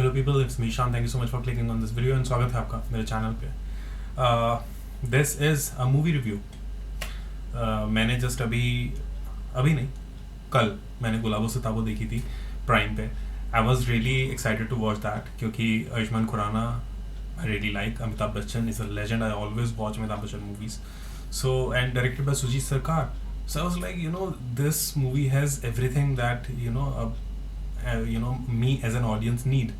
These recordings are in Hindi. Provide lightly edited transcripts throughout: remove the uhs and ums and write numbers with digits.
हेलो पीपल, इट्स मी शान. Thank you so much for clicking on this video and स्वागत है आपका मेरे चैनल पे. This is a movie review. मैंने जस्ट अभी अभी नहीं, कल मैंने गुलाबो सिताबो देखी थी प्राइम पे. I was really excited to watch that क्योंकि Ayushmann Khurrana I really like. Amitabh Bachchan is a legend. I always watch Amitabh Bachchan movies. So, and directed by Sujit Sarkar. So I was like, this movie has everything that me as an audience need.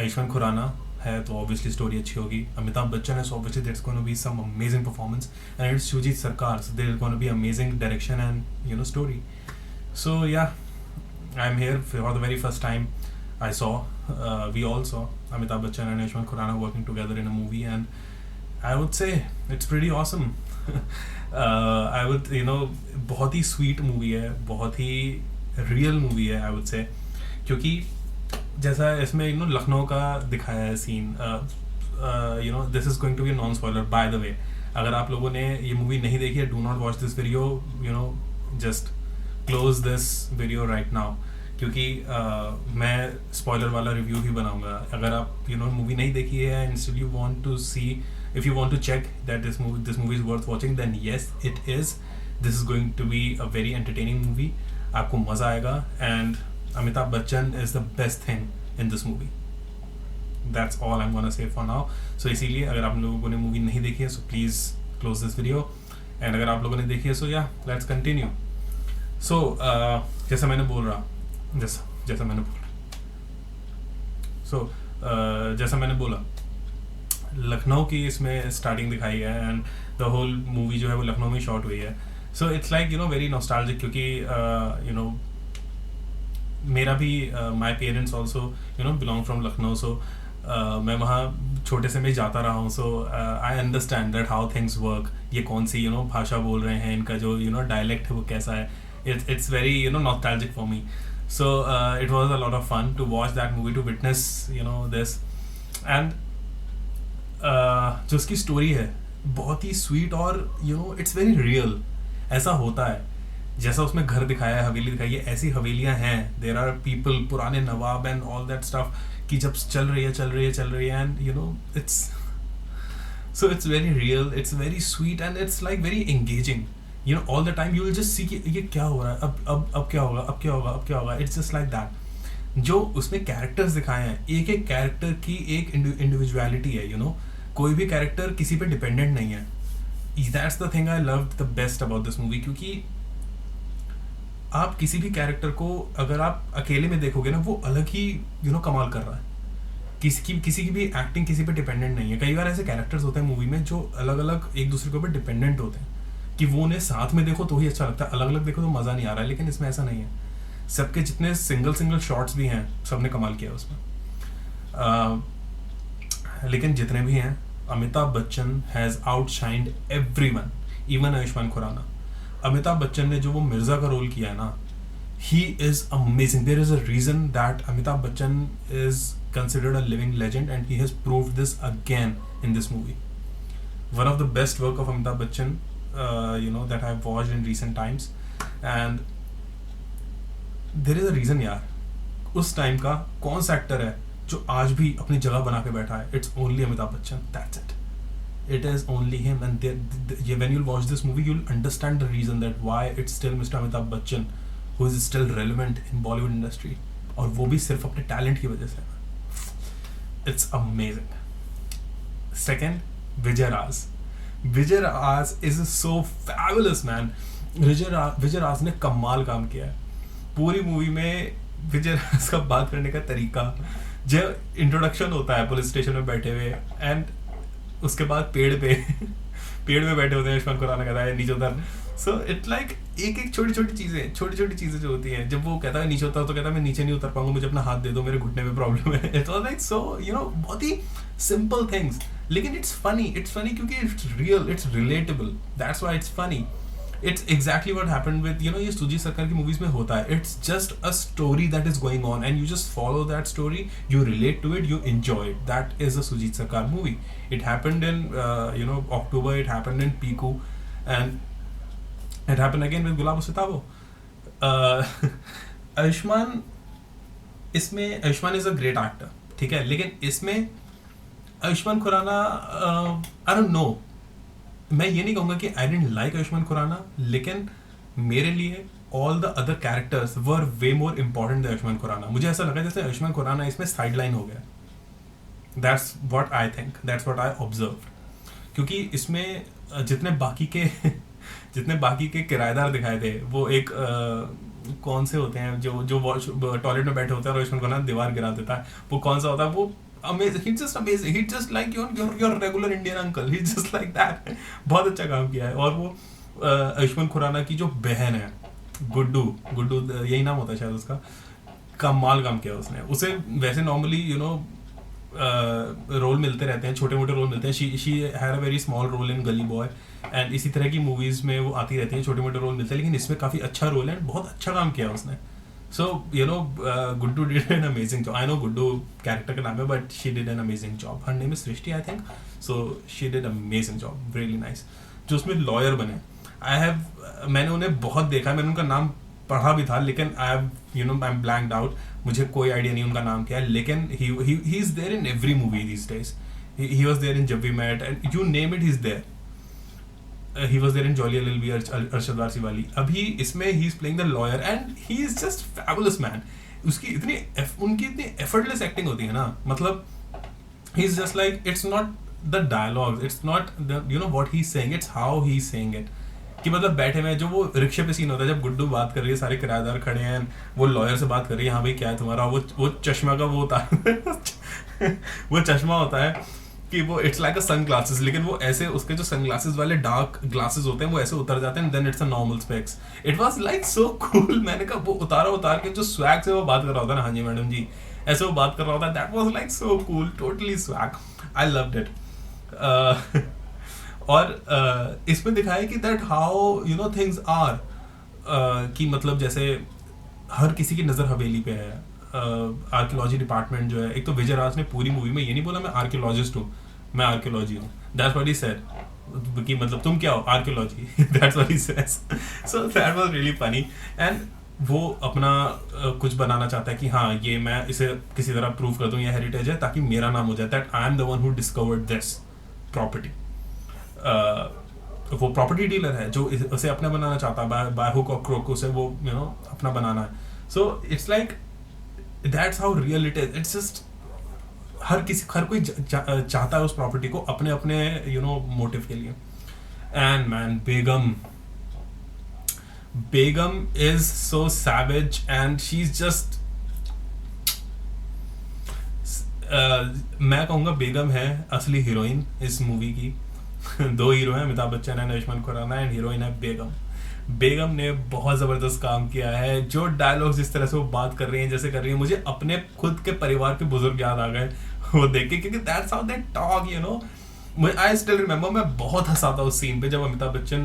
Ayushmann Khurrana है तो obviously story अच्छी होगी. Amitabh Bachchan है so obviously there's going to be some amazing performance, and it's Sujit Sarkar, so there's going to be amazing direction and story. So yeah, I'm here for the very first time. We all saw Amitabh Bachchan and Ayushmann Khurrana working together in a movie, and I would say it's pretty awesome. I would बहुत ही स्वीट मूवी है, बहुत ही रियल मूवी है आई वुड से. क्योंकि जैसा इसमें लखनऊ का दिखाया है scene. This is going to be non spoiler by the way. अगर आप लोगों ने ये मूवी नहीं देखी है, do not watch this video. Just close this video right now, क्योंकि मैं स्पॉइलर वाला रिव्यू ही बनाऊंगा. अगर आप मूवी नहीं देखी है and still you want to see, if you want to check that this movie is worth watching, then yes it is. This is going to be a very entertaining movie. आपको मज़ा आएगा, and Amitabh Bachchan is the best thing in this movie. That's all I'm gonna say for now. So इसीलिए अगर आप लोगों ने मूवी नहीं देखी है so please close this video, and अगर आप लोगों ने देखी है so yeah, let's continue. So जैसा मैंने बोल रहा जैसा मैंने बोला, लखनऊ की इसमें स्टार्टिंग दिखाई है एंड द होल मूवी जो है वो लखनऊ में शॉट हुई है. So it's like very nostalgic, क्योंकि मेरा भी my parents also belong from Lucknow. So मैं वहाँ छोटे से में जाता रहा हूँ. So I understand that how things work. ये कौन सी भाषा बोल रहे हैं, इनका जो डायलेक्ट है वो कैसा है. It's very nostalgic for me. So it was a lot of fun to watch that movie, to witness this. And जो उसकी स्टोरी है बहुत ही स्वीट और इट्स वेरी रियल. ऐसा होता है जैसा उसमें घर दिखाया है, हवेली दिखाई है, ऐसी हवेलियां हैं. देयर आर पीपल, पुराने नवाब एंड ऑल दैट स्टफ, कि जब चल रही है and it's so it's very real, it's very sweet and it's like very engaging. all the time you will just see कि ये क्या हो रहा है, अब क्या होगा. It's just like that. जो उसमें कैरेक्टर्स दिखाए हैं, एक एक कैरेक्टर की एक इंडिविजुअलिटी है. कोई भी कैरेक्टर किसी पे डिपेंडेंट नहीं है. That's the thing I loved the best about this movie. क्योंकि आप किसी भी कैरेक्टर को अगर आप अकेले में देखोगे ना, वो अलग ही कमाल कर रहा है. किसी की भी एक्टिंग किसी पे डिपेंडेंट नहीं है. कई बार ऐसे कैरेक्टर्स होते हैं मूवी में जो अलग अलग एक दूसरे के ऊपर डिपेंडेंट होते हैं, कि वो उन्हें साथ में देखो तो ही अच्छा लगता है, अलग अलग देखो तो मज़ा नहीं आ रहा है. लेकिन इसमें ऐसा नहीं है. सबके जितने सिंगल शॉट्स भी हैं सबने कमाल किया उसमें. लेकिन जितने भी हैं, Amitabh Bachchan has outshined everyone, even Ayushmann Khurrana. Amitabh Bachchan ने जो वो मिर्ज़ा का रोल किया है ना, he is amazing. There is a reason that Amitabh Bachchan is considered a living legend, and he has proved this again in this movie. One of the best work of Amitabh Bachchan that I've watched in recent times, and there is a reason यार. उस टाइम का कौन सा एक्टर है जो आज भी अपनी जगह बना के बैठा है? It's only Amitabh Bachchan. That's it. It is only him, and when you'll watch this movie, you'll understand the reason that why it's still Mr. Amitabh Bachchan who is still relevant in Bollywood industry, और वो भी सिर्फ अपने टैलेंट की वजह से. It's amazing. Second, Vijay Raj is so fabulous, man. Vijay Raj ने कमाल काम किया है पूरी मूवी में. विजय राज का बात करने का तरीका, जो इंट्रोडक्शन होता है पुलिस स्टेशन में बैठे हुए, एंड उसके बाद पेड़ पे बैठे होते हैं, आयुष्मान खुराना कहता है नीचे उतर. सो इट लाइक एक छोटी छोटी चीज़ें जो होती हैं. जब वो कहता है नीचे उतर, तो कहता है मैं नीचे नहीं उतर पाऊंगा, मुझे अपना हाथ दे दो, मेरे घुटने में प्रॉब्लम है. इट वाज लाइक सो बहुत ही सिंपल थिंग्स, लेकिन इट्स फनी क्योंकि it's real, it's relatable. That's why it's funny. It's exactly what happened with ये सुजीत सरकार की मूवीज में होता है. It's just a story that is going on, and you just follow that story, you relate to it, you enjoy it. That is a Sujit Sarkar movie. It happened in October. It happened in Piku, and it happened again with Gulabo Sitabo. Ayushman is a great actor. ठीक है, लेकिन इसमें Ayushmann Khurrana, I don't know, मैं ये नहीं कहूँगा कि I didn't like Ayushmann Khurrana, लेकिन मेरे लिए all the other characters were way more important than Ayushmann Khurrana. मुझे ऐसा लगा जैसे आयुष्मान खुराना इसमें साइड लाइन हो गया. That's what I think, that's what I observe. क्योंकि इसमें जितने बाकी के किराएदार दिखाए थे, वो एक कौन से होते हैं जो जो टॉयलेट में बैठे होते हैं और आयुष्मान खुराना दीवार गिरा देता है, वो कौन सा होता है, वो amazing, he's just amazing, he's just like your regular Indian uncle, he's just like that. बहुत अच्छा काम किया है. और वो आयुष्मान खुराना की जो बहन है गुड्डू यही नाम होता है शायद उसका, कमाल काम किया उसने. उसे वैसे नॉर्मली रोल मिलते रहते हैं, छोटे मोटे रोल मिलते हैं. She had a very small role in Gully Boy, and इसी तरह की मूवीज में वो आती रहती हैं, छोटे मोटे रोल मिलते हैं, लेकिन इसमें काफ़ी अच्छा रोल है, बहुत अच्छा काम किया उसने. So, Guddu did an amazing job. I know Guddu character का नाम है, but she did an amazing job. Her name is Srishti, I think. So, she did an amazing job. Really nice. जो उसमें लॉयर बने, मैंने उन्हें बहुत देखा, मैंने उनका नाम पढ़ा भी था, लेकिन I'm blanked out. मुझे कोई आइडिया नहीं उनका नाम क्या है, लेकिन he is there in every movie these days. He was there in Jab We Met, and you name it, he's there. He was there in Jolly LLB, Arshad Varsi वाली. अभी इसमें he is playing the lawyer and he is just fabulous man. उनकी इतनी effortless acting होती है ना, मतलब he is just like, it's not the dialogues, it's not the what he's saying, it's how he's saying it. कि मतलब बैठे हुए जो वो रिक्शे पे सीन होता है, जब गुड्डू बात कर रही है, सारे किराएदार खड़े हैं, वो लॉयर से बात कर रही है, हाँ भाई क्या है तुम्हारा, वो चश्मा का वो होता है वो चश्मा होता है कि वो it's like a sun glasses, लेकिन वो ऐसे उसके जो सन ग्लासेस वाले डार्क ग्लासेस होते हैं वो ऐसे उतर जाते हैं, then it's a normal specs. It was like so cool. मैंने कहा वो उतार के जो स्वैग से वो बात कर रहा होता है ना, हाँ जी मैडम जी, ऐसे वो बात कर रहा होता है, that was like so cool, totally swag. I loved it. और इसमें दिखाया कि दैट हाउ थिंग्स आर, कि मतलब जैसे हर किसी की नज़र हवेली पे है. आर्कियोलॉजी डिपार्टमेंट जो है, एक तो विजय राज ने पूरी मूवी में ये नहीं बोला मैं आर्कियोलॉजिस्ट हूँ, मैं आर्कियोलॉजी हूँ. दैट्स व्हाट ही सेड, कि मतलब तुम क्या हो, archaeology. That's what he saids. So that was really funny. And वो अपना कुछ बनाना चाहता है कि हाँ ये मैं इसे किसी तरह प्रूव कर दूँ, ये हेरिटेज है, ताकि मेरा नाम हो जाए, that I am the one who discovered this property. वो प्रॉपर्टी डीलर है जो उसे अपना बनाना चाहता है, बाय हुक और क्रोक उसे वो अपना बनाना है. So it's like that's how real it is. It's just हर कोई चाहता है उस प्रॉपर्टी को अपने मोटिव के लिए. And man Begum is so savage and she is just, मैं कहूँगा बेगम है असली हीरोइन इस मूवी की. दो हीरो हैं, Amitabh Bachchan and Ayushmann Khurrana, and heroine है बेगम. बेगम ने बहुत ज़बरदस्त काम किया है. जो डायलॉग्स जिस तरह से वो बात कर रही हैं, जैसे कर रही है, मुझे अपने खुद के परिवार के बुजुर्ग याद आ गए वो देख के, क्योंकि that's how they talk. I still remember, मैं बहुत हंसा था उस सीन पे जब अमिताभ बच्चन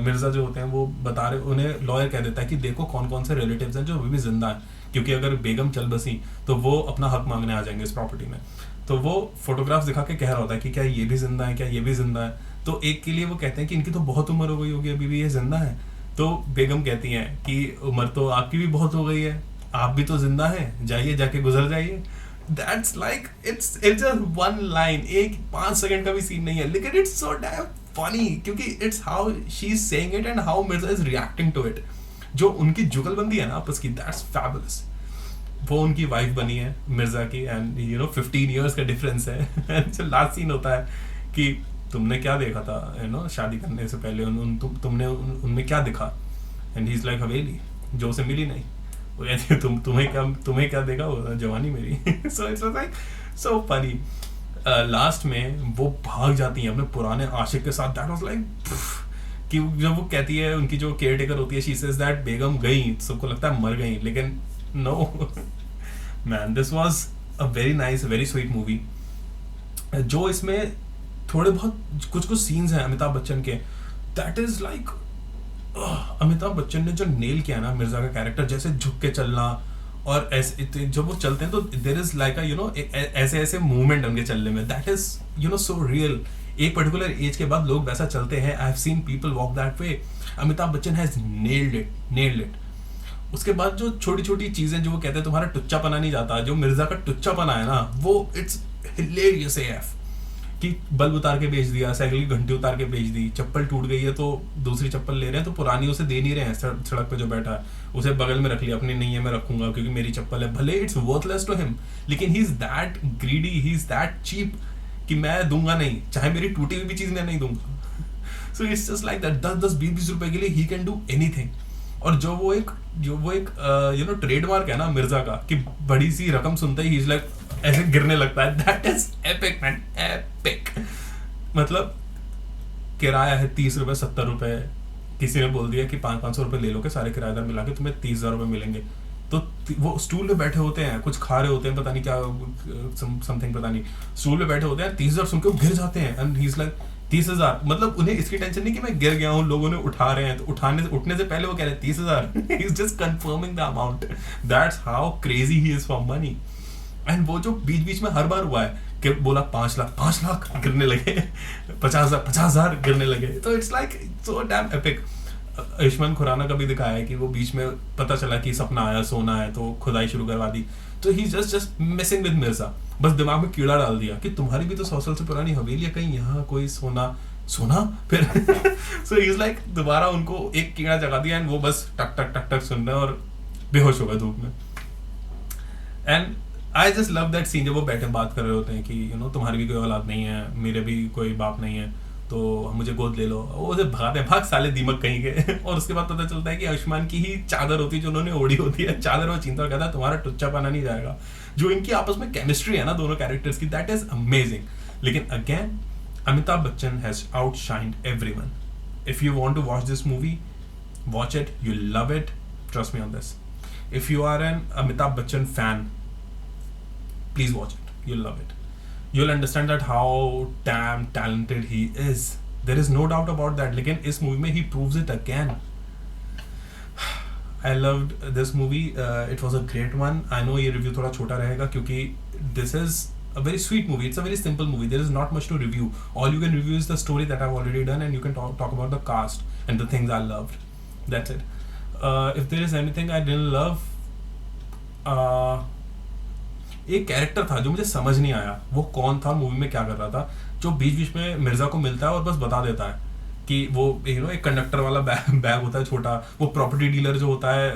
मिर्जा जो होते हैं वो बता रहे, उन्हें लॉयर कह देता है कि देखो कौन कौन से रिलेटिव्स हैं जो अभी भी जिंदा हैं, क्योंकि अगर बेगम चल बसी तो वो अपना हक मांगने आ जाएंगे इस प्रॉपर्टी में. तो वो फोटोग्राफ्स दिखा के कह रहा होता है कि क्या ये भी जिंदा है, क्या ये भी जिंदा है. तो एक के लिए वो कहते हैं कि इनकी तो बहुत उम्र हो गई होगी, अभी भी ये जिंदा है. तो बेगम कहती हैं कि उम्र तो आपकी भी बहुत हो गई है, आप भी तो जिंदा हैं, जाइए जाके गुजर जाइए. That's like it's just one line, एक 5 सेकंड का भी सीन नहीं है, लेकिन इट्स सो डैम फनी, क्योंकि it's how she is saying it and how Mirza is reacting to it. जो उनकी जुगलबंदी है ना आपस की, दैट्स फैबुलस. वो उनकी वाइफ बनी है मिर्जा की, एंड 15 ईयर्स का डिफरेंस है. जो लास्ट सीन होता है कि तुमने क्या देखा था शादी करने से पहले, तुमने उनमें क्या दिखा, एंड ही इज लाइक हवेली जो उसे मिली नहीं. वो कहती है तुम्हें क्या देखा, वो जवानी मेरी. सो it's like so funny. Last में वो भाग जाती हैं अपने पुराने आशिक के साथ. दैट वाज लाइक कि जब वो कहती है, उनकी जो केयर टेकर होती है, शी सेज दैट बेगम गई, सबको लगता है मर गई, लेकिन no man, this was a very nice, very sweet movie. जो इसमें थोड़े बहुत कुछ सीन्स हैं अमिताभ बच्चन के, that is like Amitabh Bachchan ने जो नेल किया ना मिर्जा का कैरेक्टर, जैसे झुक के चलना, और ऐसे जब वो चलते हैं तो देयर इज लाइक ऐसे मूवमेंट उनके चलने में, दैट इज सो रियल. एक पर्टिकुलर एज के बाद लोग वैसा चलते हैं. I have seen people walk that way. Amitabh Bachchan has nailed it. उसके बाद जो छोटी छोटी चीजें जो वो कहते हैं तुम्हारा टुच्चापना नहीं जाता, जो मिर्जा का टुच्चापना है ना, वो इट्स हिलेरियस एफ। कि बल्ब उतार के बेच दिया, साइकिल की घंटी उतार के बेच दी, चप्पल टूट गई है तो दूसरी चप्पल ले रहे हैं, तो पुरानी उसे दे नहीं रहे हैं, सड़क पे जो बैठा है उसे बगल में रख लिया, अपनी नहीं है मैं रखूंगा क्योंकि मेरी चप्पल है, भले इट्स वर्थलेस टू हिम, लेकिन he is that greedy, he is that cheap कि मैं दूंगा नहीं, चाहे मेरी टूटी हुई भी चीज मैं नहीं दूंगा। So it's just like that, 10-20 रुपए के लिए ही कैन डू एनीथिंग। और जो वो एक ट्रेडमार्क है ना मिर्जा का, कि बड़ी सी रकम सुनते ही लाइक ऐसे गिरने लगता है, that is epic man, epic. मतलब किराया है 30 रुपए 70 रुपए, किसी ने बोल दिया कि 500 रुपए ले लो के सारे किराएदार मिला के तुम्हें 30,000 रुपए मिलेंगे, तो वो स्टूल पे बैठे होते हैं, कुछ खा रहे होते हैं, पता नहीं क्या समथिंग, पता नहीं, स्टूल पे बैठे होते हैं, 30,000 सुन के गिर जाते हैं, एंड ही इज लाइक 30,000। मतलब उन्हें इसकी टेंशन नहीं कि मैं गिर गया हूँ, लोगों ने उठा रहे हैं, तो उठने से पहले वो कह रहे हैं 30,000, he is just confirming the amount. That's how crazy he is for money. And वो जो बीच बीच में हर बार हुआ है कि बोला 5 लाख गिरने लगे, 50,000 गिरने लगे, तो it's like so damn epic. Ayushmann Khurrana का भी दिखाया है कि वो बीच में पता चला कि सपना आया, सोना है, तो खुदाई शुरू करवा दी, तो ही जस्ट मिसिंग विद मिर्जा, बस दिमाग में कीड़ा डाल दिया कि तुम्हारी भी तो 100 साल से पुरानी हवेली है, कहीं यहाँ कोई सोना फिर सो ही इज लाइक दोबारा उनको एक कीड़ा जगा दिया, एंड वो बस टक टक टक टक सुन रहे हैं और बेहोश हो गए धूप में। And I just love that scene, जब वो बैठे बात कर रहे होते हैं कि तुम्हारी भी कोई औलाद नहीं है, मेरे भी कोई बाप नहीं है, तो मुझे गोद ले लो, वो उसे भगाते हैं, भाग साले दीमक कहीं के। और उसके बाद पता चलता है कि आयुष्मान की ही चादर होती है जो उन्होंने ओढ़ी होती है, चादर वो छीनता और कहता है तुम्हारा टुच्चा पाना नहीं जाएगा। जो इनकी आपस में केमिस्ट्री है ना दोनों कैरेक्टर्स की, दैट इज अमेजिंग। लेकिन again Amitabh Bachchan has outshined everyone. If you want to watch this movie, watch it, you love it, trust me on this. If you are an Amitabh Bachchan fan, please watch it, you'll love it, you'll understand that how damn talented he is, there is no doubt about that। लेकिन इस मूवी में he proves it again। I loved this movie, it was a great one। I know ये review थोड़ा छोटा रहेगा क्योंकि this is a very sweet movie, it's a very simple movie, there is not much to review, all you can review is the story that I've already done, and you can talk about the cast and the things I loved, that's it। if there is anything I didn't love, एक कैरेक्टर था जो मुझे समझ नहीं आया, वो कौन था, मूवी में क्या कर रहा था, जो बीच बीच में मिर्जा को मिलता है और बस बता देता है कि वो एक कंडक्टर वाला बैग होता है छोटा, वो प्रॉपर्टी डीलर जो होता है,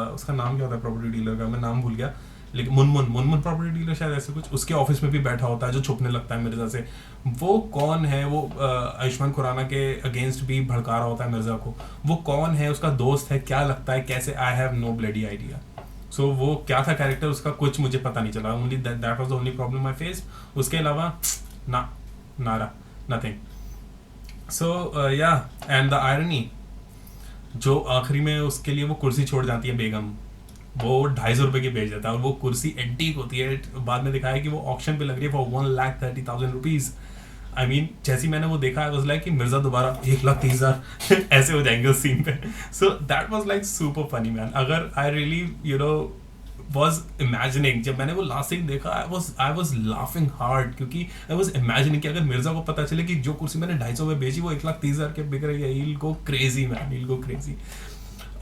उसका नाम क्या होता है प्रॉपर्टी डीलर का, मैं नाम भूल गया, लेकिन मुनमुन प्रॉपर्टी डीलर शायद ऐसे कुछ, उसके ऑफिस में भी बैठा होता है जो छुपने लगता है मिर्जा से। वो कौन है, वो आयुष्मान खुराना के अगेंस्ट भी भड़का रहा होता है मिर्जा को, वो कौन है, उसका दोस्त है, क्या लगता है, कैसे, I have no bloody idea. So वो क्या था कैरेक्टर उसका, कुछ मुझे पता नहीं चला, only that was the only problem I face. उसके अलावा नारा नथिंग। सो या, एंड द आयरनी, जो आखिरी में उसके लिए वो कुर्सी छोड़ जाती है बेगम, वो 250 रुपए की बेच देता है, और वो कुर्सी एंटीक होती है, बाद में दिखाया कि वो ऑक्शन पे लग रही है फॉर 1,30,000 रुपीज। आई मीन जैसे मैंने वो देखा, आई वाज लाइक कि मिर्जा दोबारा 1,30,000 ऐसे हो जाएंगे उस सीन पे। सो that was like super funny man. अगर आई रियली वाज इमेजिनिंग, जब मैंने वो लास्ट सीन देखा, आई वाज लाफिंग हार्ड, क्योंकि आई वाज इमेजिनिंग कि अगर मिर्जा को पता चले कि जो कुर्सी मैंने 250 में बेची वो 1,30,000 के बिक रही है, he will go crazy man, he will go crazy.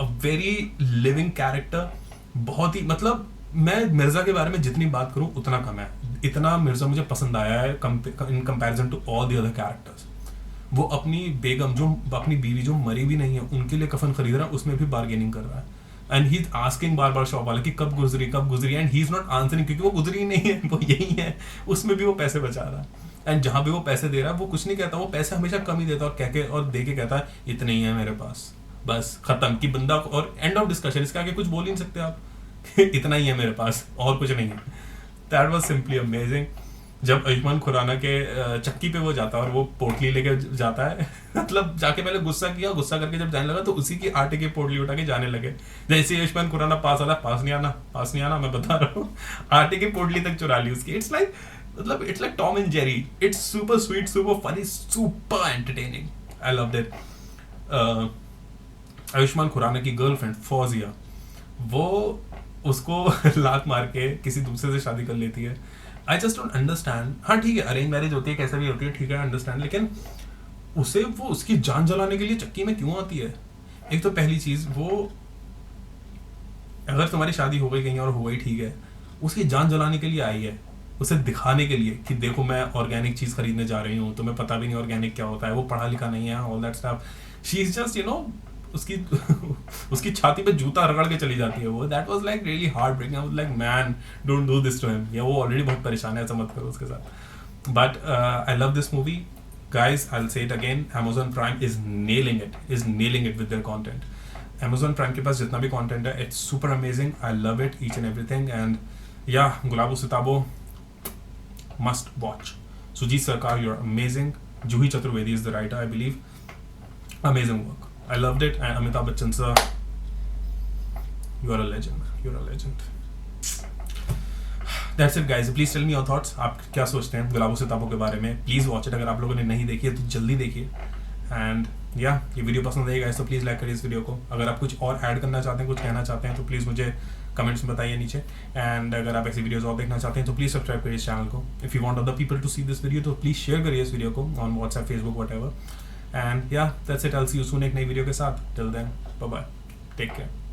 A very living character, बहुत ही, मतलब मैं मिर्जा के बारे में जितनी बात करूं उतना कम है, इतना मिर्जा मुझे पसंद आया है in comparison to all the other characters. वो अपनी बेगम, जो अपनी बीवी जो मरी भी नहीं है, उनके लिए कफन खरीद रहा है, उसमें भी बार्गेनिंग कर रहा है, and he is asking bar bar shop वाले कि कब गुजरी, and he is not answering, क्योंकि वो गुजरी ही नहीं है, वो यही है, उसमें भी वो पैसे बचा रहा है, एंड जहां भी वो पैसे दे रहा है वो कुछ नहीं कहता, वो पैसे हमेशा कम ही देता है, और कह के और दे के कहता है इतने ही है मेरे पास, बस खत्म की बंदा, और एंड ऑफ डिस्कशन, इसके आगे कुछ बोल ही नहीं सकते आप। इतना ही है मेरे पास और कुछ नहीं है। That was simply amazing. जब आयुष्मान खुराना के चक्की पे वो जाता है और वो पोटली लेके जाता है, मतलब जाके पहले गुस्सा करके जब जाने लगा तो उसी की आटे की पोटली उठा के जाने लगे। जैसे आयुष्मान खुराना पास आता, पास नहीं आना, मैं बता रहा हूँ, आटे की पोटली तक चुरा ली उसकी। It's like Tom and Jerry. It's super sweet, super funny, super entertaining. I love that. Ayushmann Khurrana की गर्लफ्रेंड फौजिया, वो उसको लात मार के किसी दूसरे से शादी कर लेती है। I just don't understand. हाँ ठीक है, अरेंज मैरिज होती है, कैसे भी होती है, ठीक है, अंडरस्टैंड, लेकिन उसे वो उसकी जान जलाने के लिए चक्की में क्यों आती है? एक तो पहली चीज, वो अगर तुम्हारी शादी हो गई कहीं और हो गई, ठीक है, उसकी जान जलाने के लिए आई है, उसे दिखाने के लिए कि देखो मैं ऑर्गेनिक चीज़ खरीदने जा रही हूँ, तुम्हें पता भी नहीं ऑर्गेनिक क्या होता है, वो पढ़ा लिखा नहीं है, all that stuff. She is just उसकी उसकी छाती पे जूता रगड़ के चली जाती है वो। That was like really heart breaking. I was like man, don't do this to him, या वो ऑलरेडी बहुत परेशान है, ऐसा मत करो उसके साथ। But I love this movie guys. I'll say it again, Amazon Prime is nailing it with their content. Amazon Prime के पास जितना भी content है, it's super amazing. I love it, each and everything. And yeah, Gulabo Sitabo must watch. Sujit Sarkar, you're amazing. Juhi Chaturvedi is the writer, I believe. Amazing work. I loved it. And Amitabh Bachchan sir, you're a legend. You're a legend. That's it guys. Please tell me your thoughts. आप क्या सोचते हैं गुलाबो सिताबो के बारे में? Please watch it. अगर आप लोगों ने नहीं देखी है तो जल्दी देखिए। एंड या ये वीडियो पसंद आएगा तो प्लीज़ लाइक करिए इस वीडियो को। अगर आप कुछ और ऐड करना चाहते हैं, कुछ कहना चाहते हैं, तो प्लीज़ मुझे कमेंट्स में बताइए नीचे। एंड अगर आप ऐसी वीडियोज़ और देखना चाहते हैं तो प्लीज़ सब्सक्राइब करिए इस चैनल को। If you want other people to see this video तो प्लीज़ शेयर करिए इस वीडियो को on WhatsApp, Facebook, whatever. And yeah that's it. I will see you soon एक नई वीडियो के साथ। Till then bye bye, take care.